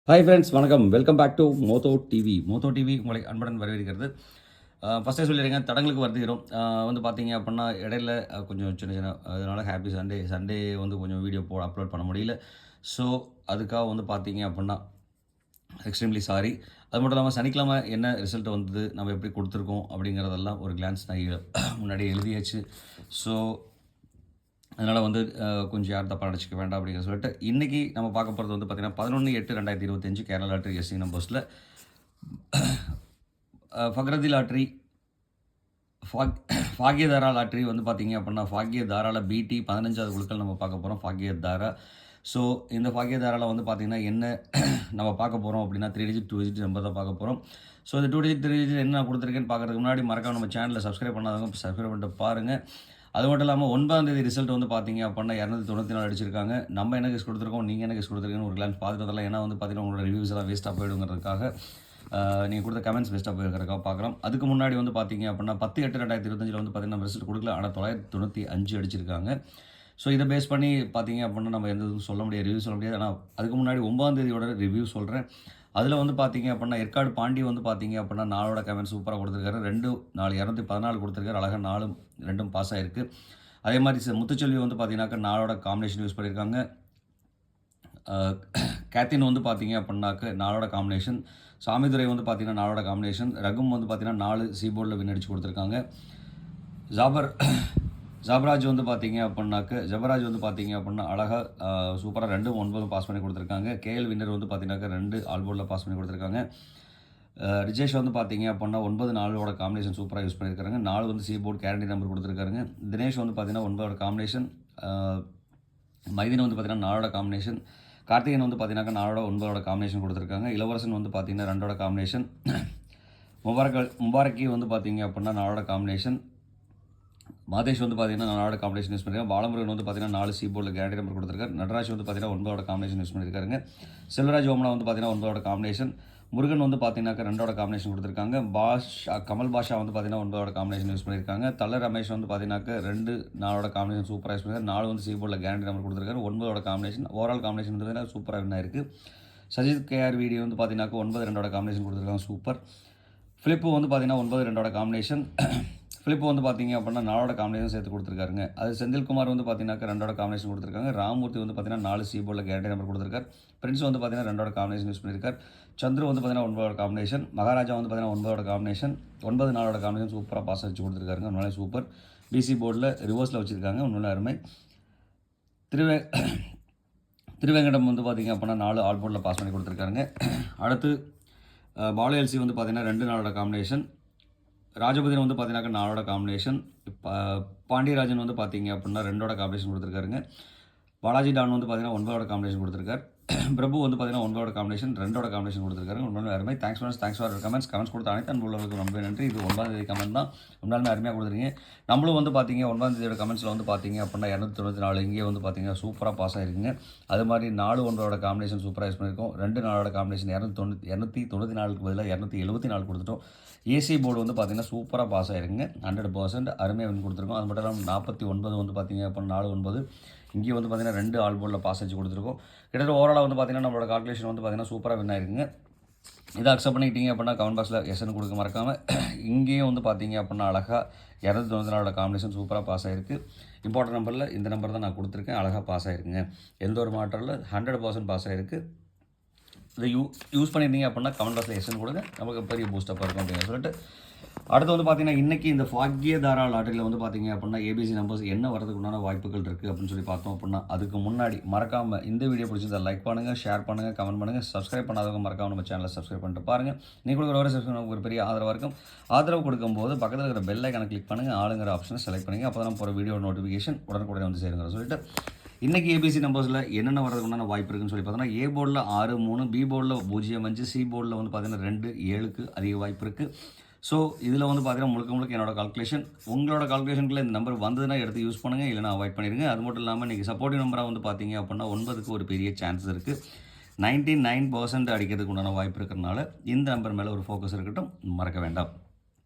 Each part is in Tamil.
ஹாய் ஃப்ரெண்ட்ஸ் வணக்கம். Welcome back to Moto TV. Moto TV உங்களை அன்புடன் வரவேற்கிறது. ஃபஸ்ட்டே சொல்லிடுறேங்க, தடங்களுக்கு வருந்துகிறோம். வந்து பார்த்தீங்க அப்படின்னா இடையில கொஞ்சம் சின்ன சின்ன அதனால ஹாப்பி சண்டே. சண்டே வந்து கொஞ்சம் வீடியோ அப்லோட் பண்ண முடியல. ஸோ அதுக்காக வந்து பார்த்தீங்க அப்படின்னா எக்ஸ்ட்ரீம்லி சாரி. அது மட்டும் இல்லாமல் சனிக்கிழமை என்ன ரிசல்ட் வந்தது, நம்ம எப்படி கொடுத்துருக்கோம் அப்படிங்கிறதெல்லாம் ஒரு கிளான்ஸ் நான் முன்னாடியே எழுதியாச்சு. ஸோ அதனால் வந்து கொஞ்சம் யாரும் தப்பாக நினச்சிக்க வேண்டாம் அப்படின்னு சொல்லிட்டு இன்றைக்கி நம்ம பார்க்க போகிறது வந்து பார்த்திங்கன்னா 11/8/2025 கேரளா லாட்ரி எஸ்சி நம்பர்ஸில் ஃபக்ரதி லாட்ரி, ஃபாகியதாரா லாட்ரி வந்து பார்த்திங்க அப்படின்னா ஃபாகியதாராவில் பிடி 15வது குழுக்கள் நம்ம பார்க்க போகிறோம். ஃபாகியதாரா. ஸோ இந்த ஃபாகியதாராவில் வந்து பார்த்திங்கன்னா என்ன நம்ம பார்க்க போகிறோம் அப்படின்னா 3 டிஜிட் 2 டிஜிட் நம்பர் தான் பார்க்க போகிறோம். ஸோ இந்த 2 டிஜிட் 3 டிஜிட் என்ன கொடுத்துருக்கேன்னு பார்க்குறதுக்கு முன்னாடி மறக்காம நம்ம சேனலில் சப்ஸ்கிரைப் பண்ணாதவங்க சப்ஸ்கிரைப் பண்ணிட்டு பாருங்கள். அது மட்டும் இல்லாமல் 9ஆம் தேதி ரிசல்ட் வந்து பார்த்தீங்க அப்படின்னா 294 அடிச்சிருக்காங்க. நம்ம என்ன கெஸ் கொடுத்துருக்கோம், நீங்கள் என்ன கெஸ் கொடுத்துருக்கீங்கன்னு ஒரு கிளான்ஸ் பார்த்துட்டு வரலாம். ஏன்னா வந்து பார்த்தீங்கன்னா உங்களோட ரிவ்யூஸ் எல்லாம் வேஸ்ட்டாக போயிடுங்கிறதுக்காக, நீங்கள் கொடுத்த கமெண்ட்ஸ் வேஸ்ட்டாக போயிருக்கிறதுக்காக பார்க்கலாம். அதுக்கு முன்னாடி வந்து பார்த்தீங்க அப்படின்னா 10/8/2025 வந்து பார்த்தீங்கன்னா ரிசல்ட் கொடுக்கல, ஆனால் 995 அடிச்சிருக்காங்க. ஸோ இதை பேஸ் பண்ணி பார்த்தீங்க அப்படின்னா நம்ம எந்த இதுவும் சொல்ல முடியாது, ரிவ்யூ சொல்ல முடியாது. ஆனால் அதுக்கு முன்னாடி 9ஆம் தேதியோட ரிவ்யூ சொல்கிறேன். அதில் வந்து பார்த்தீங்க அப்படின்னா ஏற்காடு பாண்டி வந்து பார்த்தீங்க அப்படின்னா 4ஓட கமெண்ட் சூப்பராக கொடுத்துருக்காரு. 2 4 214 கொடுத்துருக்காரு. அழகாக 4 2 பாஸ் ஆகிருக்கு. அதே மாதிரி முத்துச்செல்வி வந்து பார்த்தீங்கன்னாக்கா 4ஓட காம்பினேஷன் யூஸ் பண்ணியிருக்காங்க. கேத்தின் வந்து பார்த்தீங்க அப்படின்னாக்க 4ஓட காம்பினேஷன். சாமிதுரை வந்து பார்த்தீங்கன்னா 4ஓட காம்பினேஷன். ரகும் வந்து பார்த்தீங்கன்னா 4 சீபோர்டில் வின் அடிச்சு கொடுத்துருக்காங்க. ஜபராஜ் வந்து பார்த்தீங்க அப்படின்னா அழகாக சூப்பராக 2 9 பாஸ் பண்ணி கொடுத்துருக்காங்க. கேஎல் வின்னர் வந்து பார்த்தீங்கன்னாக்கா 2 ஆல்போர்டில் பாஸ் பண்ணி கொடுத்துருக்காங்க. ரிஜேஷ் வந்து பார்த்தீங்க அப்படின்னா 9 4ஓட காம்பினேஷன் சூப்பராக யூஸ் பண்ணியிருக்காங்க. 4 வந்து சீபோர்ட் கேரண்டி நம்பர் கொடுத்துருக்காருங்க. தினேஷ் வந்து பார்த்தீங்கன்னா 9ஓட காம்பினேஷன். மைதின் வந்து பார்த்தீங்கன்னா 4ஓட காம்பினேஷன். கார்த்திகன் வந்து பார்த்தீங்கன்னா 4ஓட 9ஓட காம்பினேஷன் கொடுத்துருக்காங்க. இளவரசன் வந்து பார்த்தீங்கன்னா 2ஓட காம்பினேஷன். முபாரக்கி வந்து பார்த்தீங்க அப்படின்னா 4ஓட காம்பினேஷன். மாதேஷ் வந்து பார்த்தீங்கன்னா 4ஓட காம்பினேஷன் யூஸ் பண்ணியிருக்காங்க. பாலமுருகன் வந்து பார்த்தீங்கன்னா 4 சீபோர்டில் கேரண்டி நம்பர் கொடுத்துருக்காரு. நடராஜ் வந்து பார்த்தீங்கன்னா 9ஓட காம்பினேஷன் யூஸ் பண்ணியிருக்காருங்க. செல்வராஜ் ஓமனா வந்து பார்த்தீங்கன்னா 9ஓட காம்பினேஷன். முருகன் வந்து பார்த்தீங்கன்னாக்கா 2ஓட காம்பினேஷன் கொடுத்துருக்காங்க. கமல் பாஷா வந்து பார்த்தீங்கன்னா 9ஓட காம்பினேஷன் யூஸ் பண்ணியிருக்காங்க. தல ரமேஷ் வந்து பார்த்தீங்கன்னாக்கா 2 4ஓட காம்பினேஷன் சூப்பராக யூஸ் பண்ணியிருக்காரு. 4 வந்து சீபோர்டில் கேரண்டி நம்பர் கொடுத்துருக்காரு. 9ஓட காம்பினேஷன் ஓவரால் காம்பினேஷன் வந்து பார்த்தீங்கன்னா சூப்பராக வின் ஆயிருக்கு. சஜித் கேஆர் வீடியோ வந்து பார்த்தீங்கன்னாக்கா 9 2ஓட காம்பினேஷன் கொடுத்துருக்காங்க. சூப்பர். ஃபிலிப்பு வந்து பார்த்தீங்கன்னா 9 2ஓட காம்பினேஷன். ஃபிலிப்பு வந்து பார்த்தீங்க அப்படின்னா 4ஓட காம்பினேஷன் சேர்த்து கொடுத்துருக்காருங்க. அது செந்தில்குமார் வந்து பார்த்தீங்கன்னா 2ஓட காம்பினேஷன் கொடுத்துருக்காங்க. ராமூர்த்தி வந்து பார்த்தீங்கன்னா 4 சீபோர்டில் கேரண்டி நம்பர் கொடுத்துருக்காரு. பிரின்ஸ் வந்து பார்த்தீங்கன்னா 2ஓட காம்பினேஷன் யூஸ் பண்ணியிருக்கார். சந்துரு வந்து பார்த்தீங்கன்னா 9ஓட காம்பினேஷன். மகாராஜா வந்து பார்த்தீங்கன்னா 9ஓட காம்பினேஷன். 9 4ஓட காம்பினேஷன் சூப்பராக பாஸ் வச்சு கொடுத்துருக்காருங்க. உண்மையிலே சூப்பர். பிசி போர்டில் ரிவர்ஸில் வச்சுருக்காங்க. உண்மையிலே அருமை. திருவேங்கடம் வந்து பார்த்தீங்க அப்படின்னா 4 ஆல் போர்டில் பாஸ் பண்ணி கொடுத்துருக்காருங்க. அடுத்து பாலு எல்சி வந்து பார்த்தீங்கன்னா 2 4ஓட காம்பினேஷன். ராஜபதிரன் வந்து பார்த்தீங்கன்னாக்கா 4ஓட காம்பினேஷன். பாண்டியராஜன் வந்து பார்த்தீங்க அப்படின்னா 2ஓட காம்பினேஷன் கொடுத்துருக்காருங்க. பாலாஜி டான் வந்து பார்த்தீங்கன்னா 9ஓட காம்பினேஷன் கொடுத்துருக்காரு. பிரபு வந்து பார்த்தீங்கன்னா 9ஓட காம்பினேஷன் 2ஓட காம்பினேஷன் கொடுத்துருக்காரு. உண்மையிலே அருமை. தேங்க்ஸ் ஃபார் கமெண்ட்ஸ் கொடுத்த அனைத்து அன்புள்ளவர்களுக்கு ரொம்ப நன்றி. இது 9ஆம் தேதி கமெண்ட் தான். உண்மையிலுமே அருமையாக கொடுத்துருக்கீங்க. நம்மளும் வந்து பார்த்தீங்க 9ஆம் தேதியோட கமெண்ட்ஸில் வந்து பார்த்தீங்க அப்படின்னா 294 இங்கே வந்து பார்த்தீங்கன்னா சூப்பராக பாஸ் ஆகிருக்குங்க. அது மாதிரி 4 9ஓட காம்பினேஷன் சூப்பராக யூஸ் பண்ணியிருக்கோம். 2 4ஓட காம்பினேஷன் 294க்கு பதிலாக 274 கொடுத்துட்டோம். ஏசி போர்டு வந்து பார்த்தீங்கன்னா சூப்பராக பாஸ் ஆகிருக்குங்க. 100% அருமையாக வின் கொடுத்துருக்கோம். அது மட்டும் இல்லாமல் 49 வந்து பார்த்தீங்க அப்படின்னா 4 9 இங்கே வந்து பார்த்தீங்கன்னா 2 ஆல் போர்டில் பாஸ் வச்சு கொடுத்துருக்கோம். கிட்டத்தட்ட ஓவராலாக வந்து பார்த்தீங்கன்னா நம்மளோட கால்குலேஷன் வந்து பார்த்தீங்கன்னா சூப்பராக வின் ஆயிருக்குங்க. இதை அக்செப்ட் பண்ணிக்கிட்டீங்க அப்படின்னா கமெண்ட் பாக்ஸில் எஸ்ன்னு கொடுக்க மறக்காமல். இங்கேயும் வந்து பார்த்தீங்க அப்படின்னா அழகாக 294ஓட காம்பினேஷன் சூப்பராக பாஸ் ஆகிருக்கு. இம்பார்ட்டன்ட் நம்பரில் இந்த நம்பர் தான் நான் கொடுத்துருக்கேன். அழகாக பாஸ் ஆகிருக்குங்க. எந்த ஒரு மாற்றம் இல்லை. 100% பாஸ் ஆகிருக்கு. இதை யூஸ் பண்ணியிருந்தீங்க அப்படின்னா கமெண்ட் பாக்ஸில் எஸ்ன்னு கொடுங்க. நமக்கு பெரிய பூஸ்டப்பாக இருக்கும் அப்படின்னு சொல்லிட்டு அடுத்து வந்து பார்த்தீங்கன்னா இன்றைக்கி இந்த ஃபாகியதாரா லாட்டரியில் வந்து பார்த்தீங்க அப்படின்னா ஏபிசி நம்பர்ஸ் என்ன வரதுக்கு உண்டான வாய்ப்புகள் இருக்குது அப்படின்னு சொல்லி பார்த்தோம் அப்படின்னா அதுக்கு முன்னாடி மறக்காமல் இந்த வீடியோ பிடிச்சிருந்தா லைக் பண்ணுங்கள், ஷேர் பண்ணுங்கள், கமெண்ட் பண்ணுங்கள். சப்ஸ்கிரைப் பண்ணாதவங்க மறக்காமல் நம்ம சேனலை சப்ஸ்கிரைப் பண்ணிட்டு பாருங்கள். நீங்கள் கொடுக்குற ஒரு சப்ஸ்கிரைப் ஒரு பெரிய ஆதரவாக இருக்கும். ஆதரவு கொடுக்கும்போது பக்கத்தில் இருக்கிற பெல் ஐக்கானை கிளிக் பண்ணுங்கள், ஆளுங்கிற ஆப்ஷனை செலக்ட் பண்ணுங்கள். அப்போ தான் போகிற வீடியோ நோட்டிஃபிகேஷன் உடனுக்குடனே வந்து சேருங்கிற சொல்லிட்டு இன்றைக்கி ஏபிசி நம்பர்ஸில் என்னென்ன வரதுக்கு உண்டான வாய்ப்பு இருக்குன்னு சொல்லி பார்த்தோன்னா ஏ போர்டில் 6 3, பி போர்டில் 0 5, சி போர்டில் வந்து பார்த்தீங்கன்னா 2 7க்கு அதிக வாய்ப்பு இருக்குது. ஸோ இதில் வந்து பார்த்தீங்கன்னா முழுக்க என்னோட கால்குலேஷன். உங்களோட கால்குலேஷனுக்குள்ள இந்த நம்பர் வந்ததுன்னா எடுத்து யூஸ் பண்ணுங்கள், இல்லைனா அவாய்ட் பண்ணிடுங்க. அது மட்டும் இல்லாமல் இன்றைக்கி சப்போர்ட்டிவ் நம்பராக வந்து பார்த்தீங்க அப்படின்னா 9க்கு ஒரு பெரிய சான்ஸ் இருக்குது. 99% அடிக்கிறதுக்கு உண்டான வாய்ப்பு இருக்கிறதுனால இந்த நம்பர் மேலே ஒரு ஃபோக்கஸ் இருக்கட்டும், மறக்க வேண்டாம்.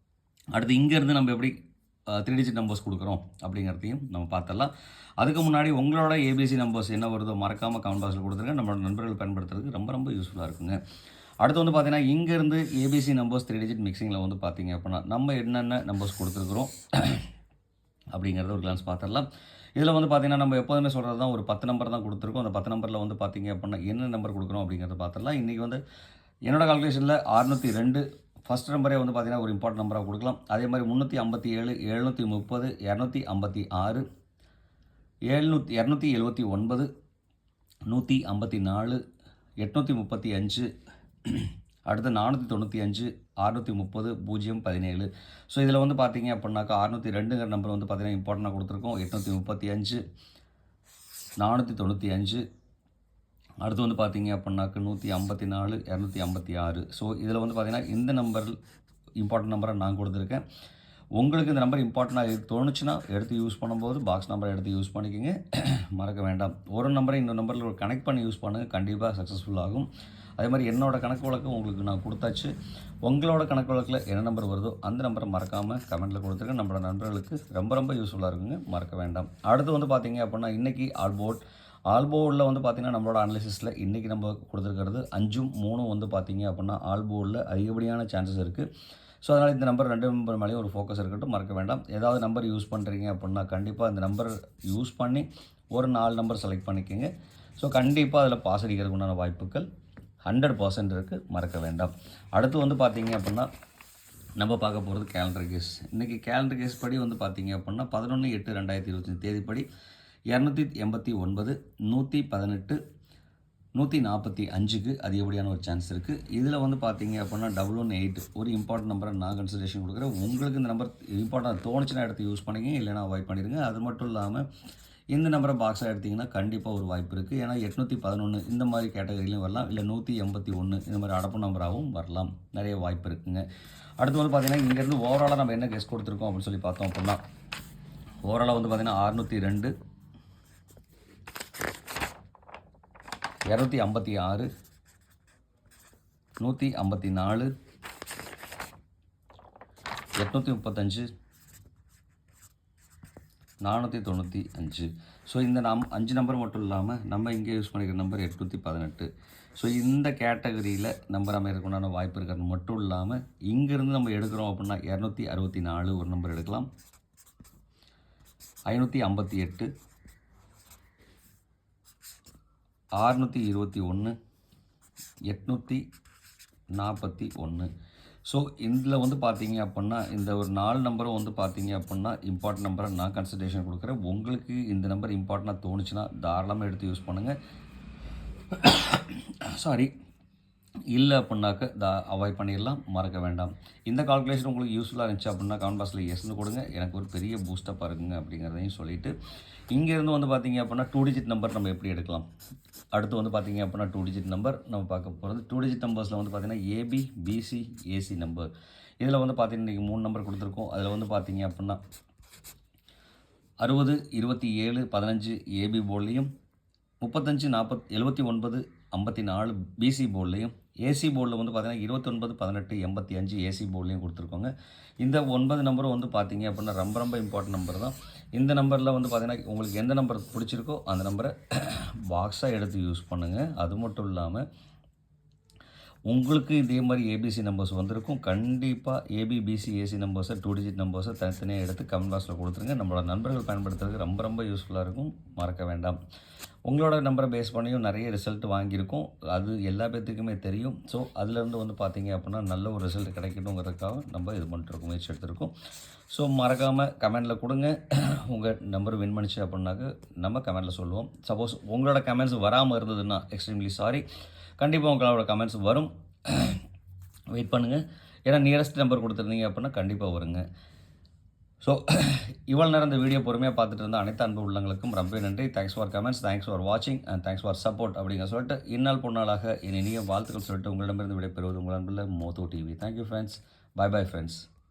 அடுத்து இங்கேருந்து நம்ம எப்படி 3 டிஜிட் நம்பர்ஸ் கொடுக்குறோம் அப்படிங்கிறதையும் நம்ம பார்த்துடலாம். அதுக்கு முன்னாடி உங்களோட ஏபிசி நம்பர்ஸ் என்ன வருதோ மறக்காமல் கமெண்ட் பாக்ஸில் கொடுத்துருங்க. நம்மளோட நண்பர்கள் பயன்படுத்துறதுக்கு ரொம்ப ரொம்ப யூஸ்ஃபுல்லாக இருக்குங்க. அடுத்து வந்து பார்த்தீங்கன்னா இங்கேருந்து ஏபிசி நம்பர்ஸ் 3 டிஜிட் மிக்சிங்கில் வந்து பார்த்தீங்க அப்படின்னா நம்ம என்னென்ன நம்பர்ஸ் கொடுத்துருக்குறோம் அப்படிங்கிறத ஒரு கிளான்ஸ் பார்த்துடலாம். இதில் வந்து பார்த்தீங்கன்னா நம்ம எப்போதுமே சொல்கிறது தான், ஒரு 10 நம்பர் தான் கொடுத்துருக்கோம். அந்த 10 நம்பரில் வந்து பார்த்தீங்க அப்படின்னா என்ன நம்பர் கொடுக்குறோம் அப்படிங்கிறத பார்த்துடலாம். இன்றைக்கி வந்து என்னோடய கால்குலேஷனில் 602 ஃபஸ்ட் நம்பரே வந்து பார்த்தீங்கன்னா ஒரு இம்பார்ட்டன்ட் நம்பராக கொடுக்கலாம். அதே மாதிரி 357, 730, 256, 279, 154, 835, அடுத்து 495, 630, 017. ஸோ இதில் வந்து பார்த்தீங்க அப்படின்னாக்கா 602ங்கிற நம்பர் வந்து பார்த்தீங்கன்னா இம்பார்ட்டண்டாக கொடுத்துருக்கோம். 835, 495, அடுத்து வந்து பார்த்தீங்க அப்படின்னாக்க 154, 256. ஸோ இதில் வந்து பார்த்தீங்கன்னா இந்த நம்பர் இம்பார்ட்டன்ட் நம்பரை நான் கொடுத்துருக்கேன். உங்களுக்கு இந்த நம்பர் இம்பார்ட்டண்டாக தோணுச்சுன்னா எடுத்து யூஸ் பண்ணும்போது பாக்ஸ் நம்பரை எடுத்து யூஸ் பண்ணிக்கோங்க, மறக்க வேண்டாம். ஒரு நம்பரை இன்னொரு நம்பரில் ஒரு கனெக்ட் பண்ணி யூஸ் பண்ணுங்கள், கண்டிப்பாக சக்ஸஸ்ஃபுல் ஆகும். அதே மாதிரி என்னோடய கணக்கு வழக்கு உங்களுக்கு நான் கொடுத்தாச்சு. உங்களோட கணக்கு வழக்கில் என்ன நம்பர் வருதோ அந்த நம்பரை மறக்காமல் கமெண்ட்டில் கொடுத்துருங்க. நம்மளோட நண்பர்களுக்கு ரொம்ப ரொம்ப யூஸ்ஃபுல்லாக இருக்குங்க, மறக்க வேண்டாம். அடுத்து வந்து பார்த்தீங்க அப்படின்னா இன்றைக்கி ஆல்போர்டில் வந்து பார்த்திங்கன்னா நம்மளோட அனாலிசிஸில் இன்றைக்கி நம்ம கொடுத்துருக்கிறது 5, 3 வந்து பார்த்திங்க அப்படின்னா ஆல்போர்டில் அதிகப்படியான சான்சஸ் இருக்குது. ஸோ அதனால் இந்த நம்பர் 2 நம்பர் மேலேயும் ஒரு ஃபோக்கஸ் இருக்கட்டும், மறக்க வேண்டாம். ஏதாவது நம்பர் யூஸ் பண்ணுறீங்க அப்படின்னா கண்டிப்பாக இந்த நம்பர் யூஸ் பண்ணி ஒரு 4 நம்பர் செலக்ட் பண்ணிக்கோங்க. ஸோ கண்டிப்பாக அதில் பாஸ் அடிக்கிறதுக்கு உண்டான வாய்ப்புகள் 100% இருக்குது, மறக்க வேண்டாம். அடுத்து வந்து பார்த்திங்க அப்படின்னா நம்ம பார்க்க போகிறது கேலண்டர் கேஸ். இன்றைக்கி கேலண்டர் கேஸ் படி வந்து பார்த்திங்க அப்படின்னா 11/8/2025 தேதிப்படி 289, 118, 145க்கு அதிகப்படியான ஒரு சான்ஸ் இருக்குது. இதில் வந்து பார்த்தீங்க அப்படின்னா 118 ஒரு இம்பார்ட்டன்ட் நம்பரை நான் கன்சிடரேஷன் கொடுக்குறேன். உங்களுக்கு இந்த நம்பர் இம்பார்ட்டன்ட் தோணுச்சுன்னா எடுத்து யூஸ் பண்ணிக்கங்க, இல்லைனா அவாய்ட் பண்ணிடுங்க. அது மட்டும் இல்லாமல் இந்த நம்பரை பாக்ஸாக எடுத்திங்கன்னா கண்டிப்பாக ஒரு வாய்ப்பு இருக்குது. ஏன்னா 811 இந்த மாதிரி கேட்டகரியிலையும் வரலாம், இல்லை 181 இந்த மாதிரி அடப்பு நம்பராகவும் வரலாம், நிறைய வாய்ப்பு இருக்குங்க. அடுத்து வந்து பார்த்திங்கன்னா இங்கேருந்து ஓவராலாக நம்ம என்ன கெஸ் கொடுத்துருக்கோம் அப்படின்னு சொல்லி பார்த்தோம் அப்படின்னா ஓவராலாக வந்து பார்த்திங்கன்னா 602, 256, 154, 835, 495. ஸோ இந்த 5 நம்பர் மட்டும் இல்லாமல் நம்ம இங்கே யூஸ் பண்ணிக்கிற நம்பர் 818. ஸோ இந்த கேட்டகரியில் நம்பர் அமைக்கிறதுக்குண்டான வாய்ப்பு இருக்கிறது மட்டும் இல்லாமல் இங்கேருந்து நம்ம எடுக்கிறோம் அப்படின்னா 264 ஒரு நம்பர் எடுக்கலாம், 558, 621, 841. ஸோ இதில் வந்து பார்த்தீங்க அப்படின்னா இந்த ஒரு 4 நம்பரும் வந்து பார்த்தீங்க அப்படின்னா இம்பார்ட்டன்ட் நம்பரை நான் கன்சிடரேஷன் கொடுக்குறேன். உங்களுக்கு இந்த நம்பர் இம்பார்ட்டண்ட்டாக தோணுச்சுன்னா தாராளமாக எடுத்து யூஸ் பண்ணுங்கள். இல்லை அப்படின்னாக்க அவாய்ட் பண்ணிடலாம், மறக்க வேண்டாம். இந்த கால்குலேஷன் உங்களுக்கு யூஸ்ஃபுல்லாக இருந்துச்சு அப்படின்னா கமெண்ட் பாக்ஸில் எஸ்ன்னு கொடுங்க, எனக்கு ஒரு பெரிய பூஸ்டப்பாக இருக்குங்க அப்படிங்கிறதையும் சொல்லிவிட்டு இங்கேருந்து வந்து பார்த்திங்க அப்படின்னா 2 டிஜிட் நம்பர் நம்ம எப்படி எடுக்கலாம். அடுத்து வந்து பார்த்திங்க அப்படின்னா 2 டிஜிட் நம்பர் நம்ம பார்க்க போகிறது. 2 டிஜிட் நம்பர்ஸில் வந்து பார்த்திங்கன்னா ஏபி, பிசி, ஏசி நம்பர். இதில் வந்து பார்த்திங்கன்னா இன்றைக்கி 3 நம்பர் கொடுத்துருக்கோம். அதில் வந்து பார்த்திங்க அப்படின்னா 60, 27, 15 ஏபி போர்ட்லேயும், 35, 40, 79, 54 பிசி போர்ட்லேயும், ஏசி போர்டில் வந்து பார்த்திங்கன்னா 29, 18, 85 ஏசி போர்ட்லேயும் கொடுத்துருக்கோங்க. இந்த 9 நம்பரும் வந்து பார்த்திங்க அப்படின்னா ரொம்ப ரொம்ப இம்பார்ட்டன்ட் நம்பர் தான். இந்த நம்பரில் வந்து பார்த்திங்கன்னா உங்களுக்கு எந்த நம்பர் பிடிச்சிருக்கோ அந்த நம்பரை பாக்ஸாக எடுத்து யூஸ் பண்ணுங்கள். அது மட்டும் இல்லாமல் உங்களுக்கு இதே மாதிரி ஏபிசி நம்பர்ஸ் வந்திருக்கும். கண்டிப்பாக ஏபி, பிசி, ஏசி நம்பர்ஸை 2 டிஜிட் நம்பர்ஸை தனித்தனியாக எடுத்து கமெண்ட் பாக்ஸில் கொடுத்துருங்க. நம்மளோட நண்பர்கள் பயன்படுத்துறதுக்கு ரொம்ப ரொம்ப யூஸ்ஃபுல்லாக இருக்கும், மறக்க வேண்டாம். உங்களோட நம்பரை பேஸ் பண்ணியும் நிறைய ரிசல்ட் வாங்கியிருக்கும், அது எல்லா பேர்த்துக்குமே தெரியும். ஸோ அதுலேருந்து வந்து பார்த்திங்க அப்படின்னா நல்ல ஒரு ரிசல்ட் கிடைக்கணுங்கிறதுக்காக நம்ம இது பண்ணிட்டுருக்கோம், முயற்சி எடுத்திருக்கோம். ஸோ மறக்காமல் கமெண்டில் கொடுங்க. உங்கள் நம்பர் வின் பண்ணிச்சு அப்படின்னாக்க நம்ம கமெண்டில் சொல்லுவோம். சப்போஸ் உங்களோட கமெண்ட்ஸ் வராமல் இருந்ததுன்னா எக்ஸ்ட்ரீம்லி சாரி. கண்டிப்பாக உங்களோட கமெண்ட்ஸ் வரும், வெயிட் பண்ணுங்கள். ஏன்னா நியரஸ்ட் நம்பர் கொடுத்துருந்தீங்க அப்படின்னா கண்டிப்பாக வருங்க. ஸோ இவ்வளோ நேரம் இந்த வீடியோ பொறுமையாக பார்த்துட்டு இருந்த அனைத்து அன்பு உள்ளங்களுக்கும் ரொம்ப நன்றி. Thanks for comments, thanks for வாட்சிங் அண்ட் தேங்க்ஸ் ஃபார் சப்போர்ட் அப்படிங்கிற சொல்லிட்டு இந்நாள் பொன்னாளாக என் இனிய வாழ்த்துக்கள் சொல்லிட்டு உங்களிடமிருந்து விடைபெறுவது உங்கள் அன்பில் மோதோ TV. Thank you friends, bye bye friends.